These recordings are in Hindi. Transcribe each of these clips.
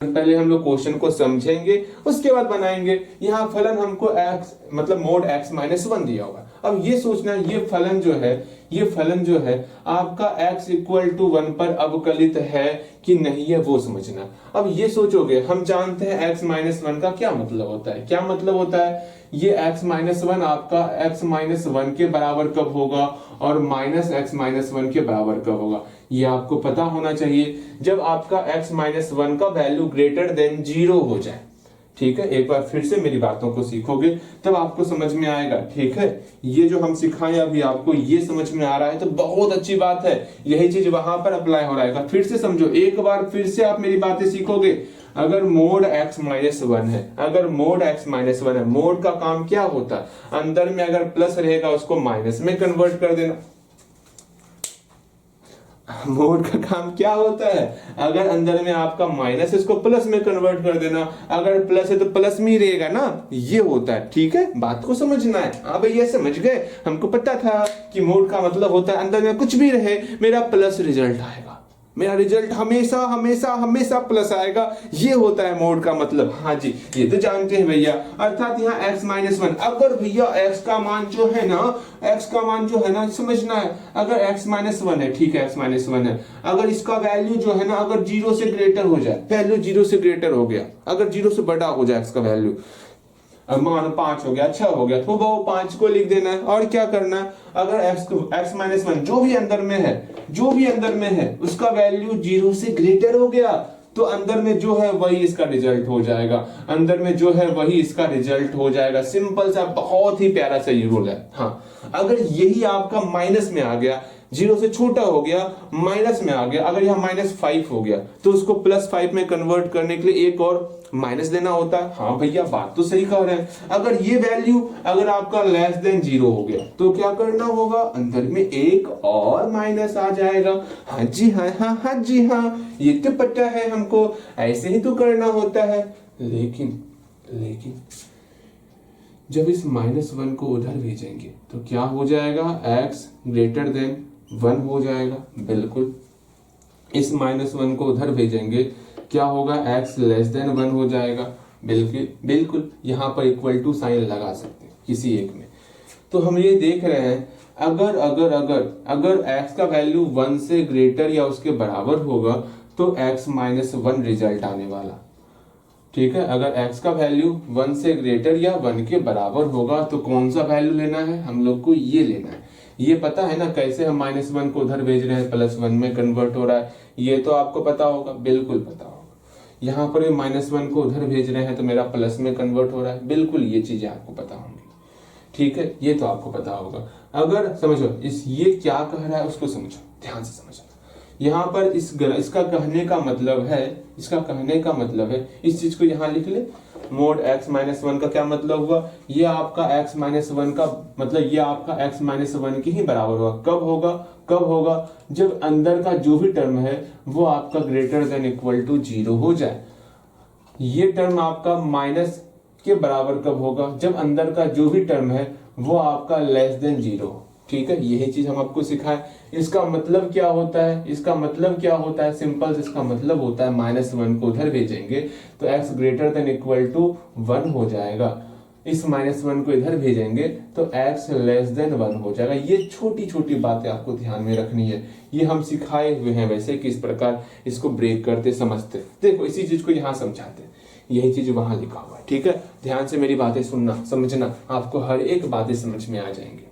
पहले हम लोग क्वेश्चन को समझेंगे, उसके बाद बनाएंगे। यहाँ फलन हमको x मतलब मोड x माइनस वन दिया होगा। अब ये सोचना है ये फलन जो है आपका x इक्वल टू वन पर अवकलित है कि नहीं है वो समझना। अब ये सोचोगे, हम जानते हैं x माइनस वन का क्या मतलब होता है। क्या मतलब होता है? ये x माइनस वन आपका x माइनस वन के बराबर कब होगा और माइनस x माइनस वन के बराबर कब होगा, ये आपको पता होना चाहिए। जब आपका x माइनस वन का वैल्यू ग्रेटर देन जीरो हो जाए, ठीक है। एक बार फिर से मेरी बातों को सीखोगे तब आपको समझ में आएगा, ठीक है। ये जो हम सिखाए अभी आपको ये समझ में आ रहा है तो बहुत अच्छी बात है। यही चीज वहां पर अप्लाई हो रहा है। फिर से समझो, एक बार फिर से आप मेरी बातें सीखोगे। अगर मोड x माइनस वन है, अगर मोड x माइनस वन है, मोड का काम क्या होता है? अंदर में अगर प्लस रहेगा उसको माइनस में कन्वर्ट कर देना। मोड का काम क्या होता है? अगर अंदर में आपका माइनस इसको प्लस में कन्वर्ट कर देना। अगर प्लस है तो प्लस में ही रहेगा ना, ये होता है, ठीक है। बात को समझना है। हाँ भैया समझ गए, हमको पता था कि मोड का मतलब होता है अंदर में कुछ भी रहे मेरा प्लस रिजल्ट आएगा, मेरा रिजल्ट हमेशा हमेशा हमेशा प्लस आएगा, ये होता है मोड का मतलब। हाँ जी, ये तो जानते हैं भैया। अर्थात यहाँ x माइनस वन, अगर भैया x का मान जो है ना, समझना है, अगर x माइनस वन है, ठीक है, x माइनस वन है, अगर इसका वैल्यू जो है ना अगर जीरो से ग्रेटर हो जाए, वैल्यू जीरो से ग्रेटर हो गया, अगर जीरो से बड़ा हो जाए इसका वैल्यू, मान 5 हो गया, 6 हो गया, तो वो 5 को लिख देना है। और क्या करना है? अगर x माइनस वन जो भी अंदर में है उसका वैल्यू जीरो से ग्रेटर हो गया तो अंदर में जो है वही इसका रिजल्ट हो जाएगा, अंदर में जो है वही इसका रिजल्ट हो जाएगा। सिंपल सा, बहुत ही प्यारा सा ये रूल है। हाँ, अगर यही आपका माइनस में आ गया, जीरो से छोटा हो गया, माइनस में आ गया, अगर यहाँ माइनस 5 हो गया तो उसको प्लस 5 में कन्वर्ट करने के लिए एक और माइनस लेना होता है। हाँ भैया बात तो सही कह रहे हैं। अगर ये वैल्यू अगर आपका लेस देन जीरो हो गया तो क्या करना होगा? अंदर में एक और माइनस आ जाएगा। हाँ जी हाँ, ये तो पता है हमको, ऐसे ही तो करना होता है। लेकिन जब इस माइनस वन को उधर भेजेंगे तो क्या हो जाएगा? x ग्रेटर देन वन हो जाएगा। बिल्कुल, इस माइनस वन को उधर भेजेंगे क्या होगा? x लेस देन वन हो जाएगा। बिल्कुल यहाँ पर इक्वल टू साइन लगा सकते हैं किसी एक में। तो हम ये देख रहे हैं अगर x का वैल्यू वन से ग्रेटर या उसके बराबर होगा तो x माइनस वन रिजल्ट आने वाला, ठीक है। अगर x का वैल्यू वन से ग्रेटर या वन के बराबर होगा तो कौन सा वैल्यू लेना है? हम लोग को ये लेना है। ये पता है ना कैसे हम माइनस वन को उधर भेज रहे हैं, प्लस वन में कन्वर्ट हो रहा है, ये तो आपको पता होगा, बिल्कुल पता होगा। यहाँ पर माइनस वन को उधर भेज रहे हैं तो मेरा प्लस में कन्वर्ट हो रहा है, बिल्कुल ये चीजें आपको पता होंगी, ठीक है। ये तो आपको पता होगा। अगर समझो ये क्या कह रहा है उसको समझो, ध्यान से समझो। यहाँ पर इसका कहने का मतलब है, इस चीज को यहाँ लिख ले। मोड x माइनस वन का क्या मतलब हुआ? ये आपका x माइनस वन का मतलब ये आपका x माइनस वन के ही बराबर होगा। कब होगा? जब अंदर का जो भी टर्म है वो आपका greater than equal to zero हो जाए। ये टर्म आपका माइनस के बराबर कब होगा? जब अंदर का जो भी टर्म है वो आपका लेस देन जीरो, ठीक है। यही चीज हम आपको सिखाए। इसका मतलब क्या होता है? सिंपल, इसका मतलब होता है माइनस वन को उधर भेजेंगे तो x greater than equal to one हो जाएगा। इस माइनस वन को इधर भेजेंगे तो x लेस देन वन हो जाएगा। ये छोटी छोटी बातें आपको ध्यान में रखनी है। ये हम सिखाए हुए हैं वैसे किस प्रकार इसको ब्रेक करते समझते। देखो इसी चीज को यहाँ समझाते, यही चीज वहां लिखा हुआ है, ठीक है। ध्यान से मेरी बातें सुनना, समझना, आपको हर एक बातें समझ में आ जाएंगे।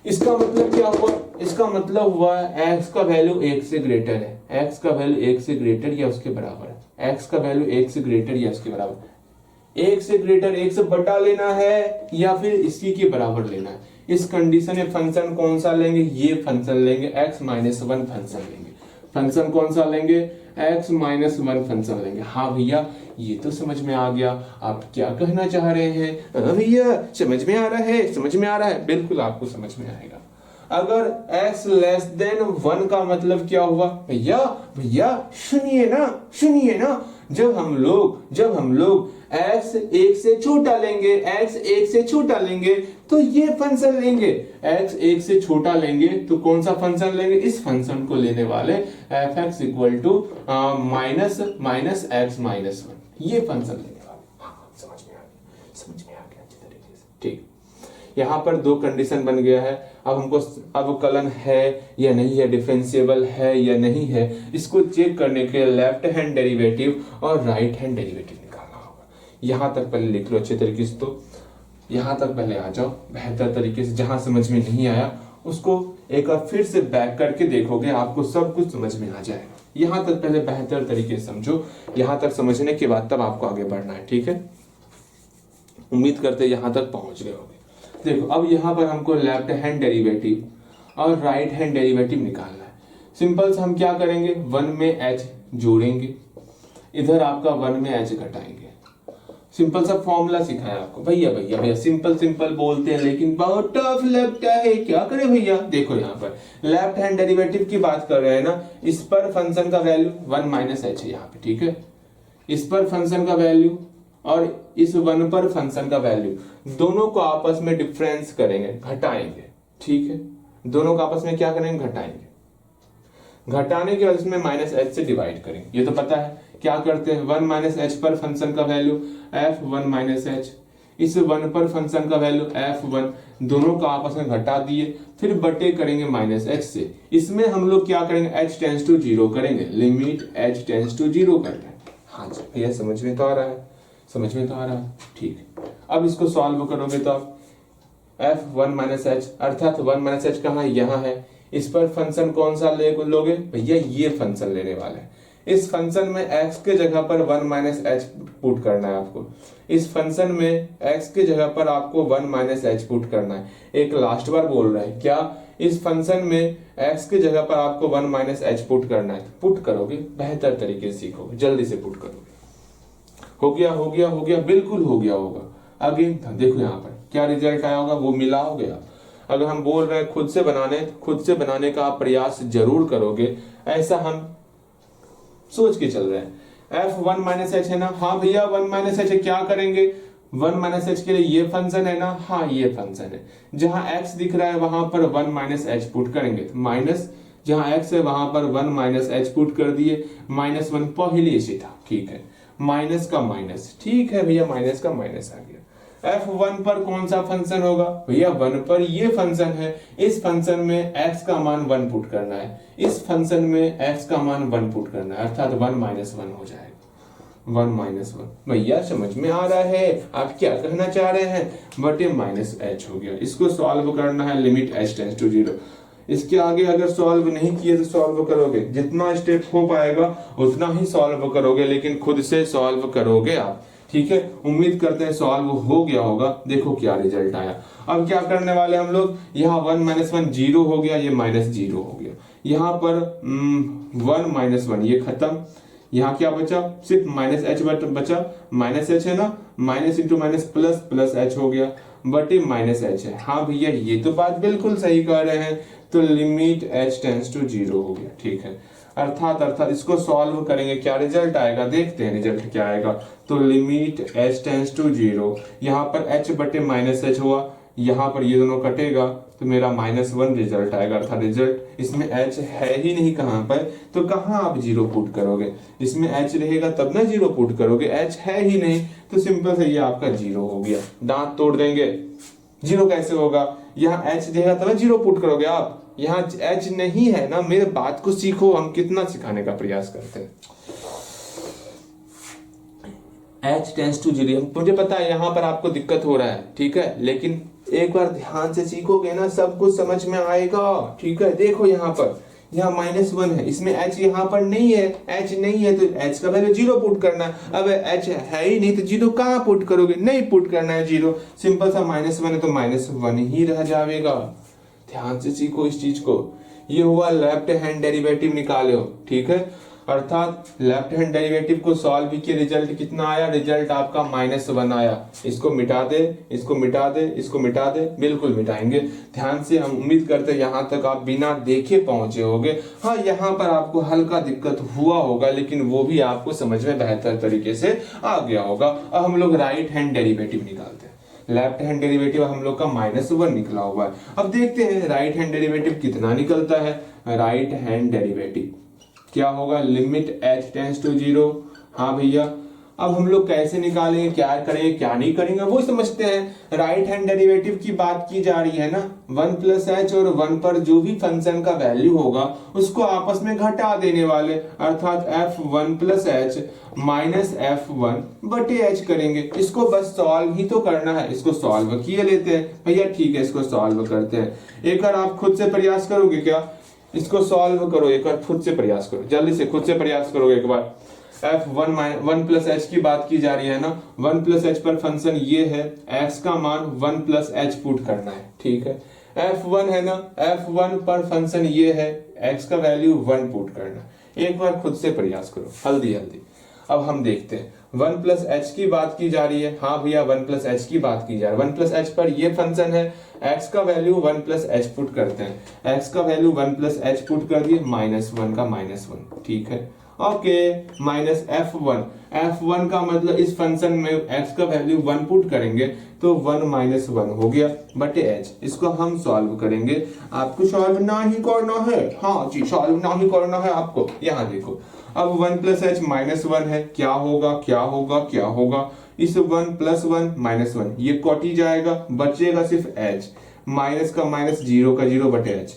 इसका मतलब क्या हुआ? इसका मतलब हुआ x का वैल्यू 1 से ग्रेटर है, x का वैल्यू 1 से ग्रेटर या उसके बराबर है, x का वैल्यू 1 से ग्रेटर या उसके बराबर। 1 से ग्रेटर 1 से बड़ा लेना है या फिर इसी के बराबर लेना है। इस कंडीशन में फंक्शन कौन सा लेंगे? ये फंक्शन लेंगे, x माइनस वन फंक्शन लेंगे। फंक्शन कौन सा लेंगे? x माइनस वन फंक्शन लेंगे। हाँ भैया ये तो समझ में आ गया, आप क्या कहना चाह रहे हैं? भैया समझ में आ रहा है, बिल्कुल आपको समझ में आएगा। अगर x लेस देन वन का मतलब क्या हुआ? भैया सुनिए ना, जब हम लोग x 1 से छोटा लेंगे, x 1 से छोटा लेंगे तो ये फंक्शन लेंगे। x 1 से छोटा लेंगे तो कौन सा फंक्शन लेंगे? इस फंक्शन को लेने वाले f(x) माइनस x माइनस 1, ये फंक्शन लेने वाले। हाँ, समझ में आ गया अच्छी तरीके से। ठीक, यहाँ पर दो कंडीशन बन गया है। अब हमको अवकलन है या नहीं है, डिफरेंशिएबल है या नहीं है, इसको चेक करने के लिए लेफ्ट हैंड डेरिवेटिव और राइट हैंड डेरिवेटिव निकालना होगा। यहाँ तक पहले लिख लो अच्छे तरीके से, तो यहाँ तक पहले आ जाओ बेहतर तरीके से। जहां समझ में नहीं आया उसको एक बार फिर से बैक करके देखोगे, आपको सब कुछ समझ में आ जाएगा। यहाँ तक पहले बेहतर तरीके से समझो, यहाँ तक समझने के बाद तब आपको आगे बढ़ना है। ठीक है, उम्मीद करते यहाँ तक पहुंच गए होगे। देखो अब यहाँ पर हमको लेफ्ट हैंड डेरिवेटिव और राइट हैंड डेरिवेटिव निकालना है। सिंपल से हम क्या करेंगे, 1 में h जोड़ेंगे, इधर आपका 1 में h घटाएंगे। सिंपल सा फॉर्मूला सिखाया आपको। भैया सिंपल बोलते हैं लेकिन बहुत टफ लगता है, क्या करें भैया। देखो यहाँ पर लेफ्ट हैंड डेरिवेटिव की बात कर रहे हैं ना, इस पर फंक्शन का वैल्यू 1 माइनस h है यहाँ पे। ठीक है, इस पर फंक्शन का वैल्यू और इस 1 पर फंक्शन का वैल्यू, दोनों को आपस में डिफरेंस करेंगे, घटाएंगे। ठीक है, दोनों को आपस में क्या करेंगे, घटाएंगे। घटाने के बाद इसमें माइनस h से डिवाइड करेंगे, ये तो पता है। क्या करते हैं, 1 माइनस h पर फंक्शन का वैल्यू f1 माइनस h, इस 1 पर फंक्शन का वैल्यू f1, दोनों को आपस में घटा दिए, फिर बटे करेंगे माइनस h से। इसमें हम लोग क्या करेंगे, h टेंड्स टू 0 करेंगे, लिमिट h टेंड्स टू 0 कर रहे हैं। हाँ जी भैया, समझ में तो आ रहा है। ठीक, अब इसको सॉल्व करोगे तो f1 माइनस h, अर्थात 1 माइनस h कहाँ है, यहाँ है। इस पर फंक्शन कौन सा लोगे भैया, ये फंक्शन लेने वाले हैं। इस फंक्शन में x के जगह पर 1 माइनस h पुट करना है आपको। इस फंक्शन में x के जगह पर आपको 1 माइनस h पुट करना है। एक लास्ट बार बोल रहा है, क्या इस फंक्शन में x के जगह पर आपको 1 माइनस h पुट करना है। पुट करोगे, बेहतर तरीके से सीखोगे, जल्दी से पुट करोगे। हो गया, बिल्कुल हो गया होगा। अगेन देखो यहाँ पर क्या रिजल्ट आया होगा, वो मिला हो गया। अगर हम बोल रहे हैं खुद से बनाने का आप प्रयास जरूर करोगे, ऐसा हम सोच के चल रहे हैं। f1 माइनस h है ना, हाँ भैया 1 माइनस h है, क्या करेंगे, 1 माइनस h के लिए ये फंक्शन है ना, हाँ ये फंक्शन है। जहां x दिख रहा है वहां पर 1 माइनस h पुट करेंगे, माइनस जहां x है वहां पर 1 माइनस h पुट कर दिए, -1 पहले से था। ठीक है, माइनस का माइनस, ठीक है भैया, माइनस का माइनस आ गया। f1 पर कौन सा फंक्शन होगा भैया, 1 पर ये फंक्शन है। इस फंक्शन में x का मान 1 पुट करना है, इस फंक्शन में x का मान 1 पुट करना है, अर्थात 1 माइनस 1 हो जाएगा। 1 माइनस 1 भैया समझ में आ रहा है, आप क्या कहना चाह रहे हैं, बटे माइनस h हो गया। इसको सॉल्व करना है, लिमिट h टेंड्स टू 0। इसके आगे अगर सॉल्व नहीं किए तो सॉल्व करोगे, जितना स्टेप हो पाएगा उतना ही सॉल्व करोगे, लेकिन खुद से सॉल्व करोगे आप। ठीक है, उम्मीद करते हैं सॉल्व हो गया होगा। देखो क्या रिजल्ट आया। अब क्या करने वाले हम लोग, यहाँ 1 माइनस 1 0 हो गया, ये माइनस 0 हो गया। यहाँ पर 1 माइनस 1 ये खत्म, यहाँ क्या बचा, सिर्फ माइनस h बचा। माइनस h है ना, minus into minus plus, plus h हो गया, बटे माइनस h है। हाँ भैया ये तो बात बिल्कुल सही कह रहे हैं, तो लिमिट h टेंड्स टू 0 हो गया। ठीक है, अर्थात इसको सॉल्व करेंगे, क्या रिजल्ट आएगा, देखते हैं रिजल्ट क्या आएगा। तो लिमिट h टेंड्स टू 0, यहाँ पर h बटे माइनस h हुआ, यहाँ पर ये दोनों कटेगा तो मेरा -1 रिजल्ट आएगा। अर्थात रिजल्ट इसमें h है ही नहीं कहाँ पर, तो कहाँ आप 0 पुट करोगे, इसमें h रहेगा तब ना 0 पुट करोगे, h है ही नहीं तो सिंपल से ये आपका 0 हो गया। दांत तोड़ देंगे, 0 कैसे होगा, यहाँ h रहेगा तब 0 पुट करोगे आप, यहाँ h नहीं है ना। मेरे बात को सीखो, हम कितना सिखाने का प्रयास करते हैं। h टेंड्स टू 0, मुझे पता है यहाँ पर आपको दिक्कत हो रहा है, ठीक है, लेकिन एक बार ध्यान से सीखोगे ना सब कुछ समझ में आएगा। ठीक है, देखो यहाँ पर, यहाँ -1 है, इसमें h यहाँ पर नहीं है, h नहीं है तो h का वैल्यू 0 पुट करना है। अब h है ही नहीं तो 0 कहाँ पुट करोगे, नहीं पुट करना है 0, सिंपल सा -1 है तो -1 ही रह जाएगा। ध्यान से सीखो इस चीज को। ये हुआ लेफ्ट हैंड डेरिवेटिव निकाले हो। ठीक है, अर्थात लेफ्ट हैंड डेरिवेटिव को सॉल्व किया, रिजल्ट कितना आया, रिजल्ट आपका -1 आया। इसको मिटा दे, इसको मिटा दे, इसको मिटा दे, बिल्कुल मिटाएंगे। ध्यान से, हम उम्मीद करते हैं यहाँ तक आप बिना देखे पहुंचे होंगे। हाँ, यहाँ पर आपको हल्का दिक्कत हुआ होगा, लेकिन वो भी आपको समझ में बेहतर तरीके से आ गया होगा। अब हम लोग राइट हैंड डेरिवेटिव निकालते हैं। लेफ्ट हैंड डेरिवेटिव हम लोग का -1 निकला हुआ है। अब देखते हैं राइट हैंड डेरिवेटिव कितना निकलता है। राइट हैंड डेरिवेटिव क्या होगा, लिमिट h टेंड्स टू 0। हाँ भैया, अब हम लोग कैसे निकालेंगे, क्या करेंगे, क्या नहीं करेंगे, वो समझते हैं। राइट हैंड डेरिवेटिव की बात की जा रही है ना, 1 + h और 1 पर जो भी फंक्शन का वैल्यू होगा उसको आपस में घटा देने वाले, अर्थात f1 + h माइनस f1/h करेंगे। इसको बस सॉल्व ही तो करना है, इसको सॉल्व किए लेते हैं भैया। ठीक है, इसको सॉल्व करते हैं। एक बार आप खुद से प्रयास करोगे क्या, इसको सॉल्व करो, एक बार खुद से प्रयास करो, जल्दी से खुद से प्रयास करोगे एक बार। f1 1 + h की बात की जा रही है ना, 1 + h पर फंक्शन ये है, x का मान 1 + h पुट करना है। ठीक है, f1 है ना, f1 पर फंक्शन ये है, x का वैल्यू 1 पुट करना। एक बार खुद से प्रयास करो, हल्दी हल्दी। अब हम देखते हैं 1 + h की बात की जा रही है। हाँ भैया, 1 + h की बात की जा रही है। 1 + h पर ये फंक्शन है, x का वैल्यू 1 + h पुट करते हैं। x का वैल्यू 1 + h पुट कर दिए, -1 का -1। ठीक है, ओके, -f1 का मतलब इस फंक्शन में x का वैल्यू 1 पुट करेंगे तो 1 - 1 हो गया बटे h। इसको हम सॉल्व करेंगे। आपको सॉल्व ना ही करना है, हाँ जी, सॉल्व ना ही करना है आपको। यहाँ देखो, अब 1 + h -1 है, क्या होगा, क्या होगा, क्या होगा, इस 1 + 1 -1 ये कट ही जाएगा, बचेगा सिर्फ h, माइनस का माइनस, 0 का 0 बटे h।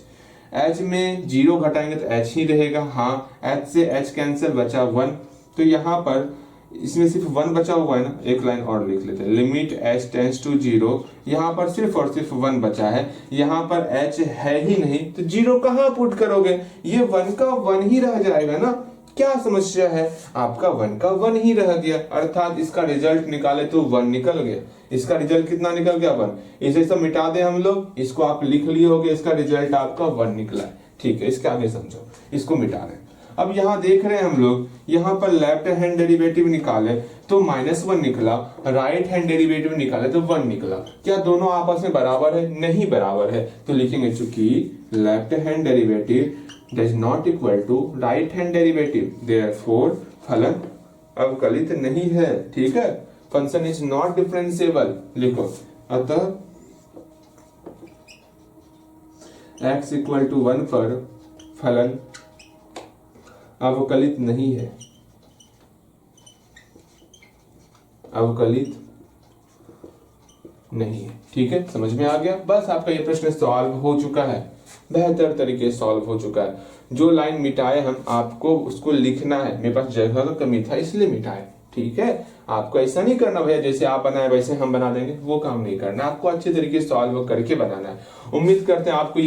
h में 0 घटाएंगे तो h ही रहेगा। हाँ, h से h कैंसिल, बचा 1। तो यहाँ पर इसमें सिर्फ 1 बचा हुआ है ना, एक लाइन और लिख लेते हैं, लिमिट h टेंड्स टू 0। यहाँ पर सिर्फ और सिर्फ 1 बचा है, यहाँ पर h है ही नहीं, तो 0 कहाँ पुट करोगे, ये 1 का 1 ही रह जाएगा ना। क्या समस्या है, आपका 1 का 1 ही रह गया, अर्थात इसका रिजल्ट निकाले तो 1 निकल गया। इसका रिजल्ट कितना निकल गया, 1। इसे सब मिटा दे हम लोग, इसको आप लिख लिए होगे, इसका रिजल्ट आपका 1 निकला है। ठीक है, इसके आगे समझो, इसको मिटा रहे हैं। अब यहाँ देख रहे हैं हम लोग, यहाँ पर लेफ्ट हैंड डेरिवेटिव निकाले तो -1 निकला, राइट हैंड डेरिवेटिव निकाले तो 1 निकला। क्या दोनों आपस में बराबर है, नहीं बराबर है, तो लिखेंगे चूंकि left hand derivative does not equal to right hand derivative, therefore फलन अवकलित नहीं है। ठीक है, फंक्शन इज नॉट डिफरेंशिएबल लिखो, अतः x = 1 पर फलन अवकलित नहीं है, अवकलित नहीं है। ठीक है, समझ में आ गया। बस आपका ये प्रश्न सॉल्व हो चुका है, बेहतर तरीके से सॉल्व हो चुका है। जो लाइन मिटाए हम, आपको उसको लिखना है। मेरे पास जगह का कमी था इसलिए मिटाए। ठीक है, आपको ऐसा नहीं करना भैया जैसे आप बनाए वैसे हम बना देंगे, वो काम नहीं करना, आपको अच्छे तरीके से सॉल्व करके बनाना है। उम्मीद करते हैं आपको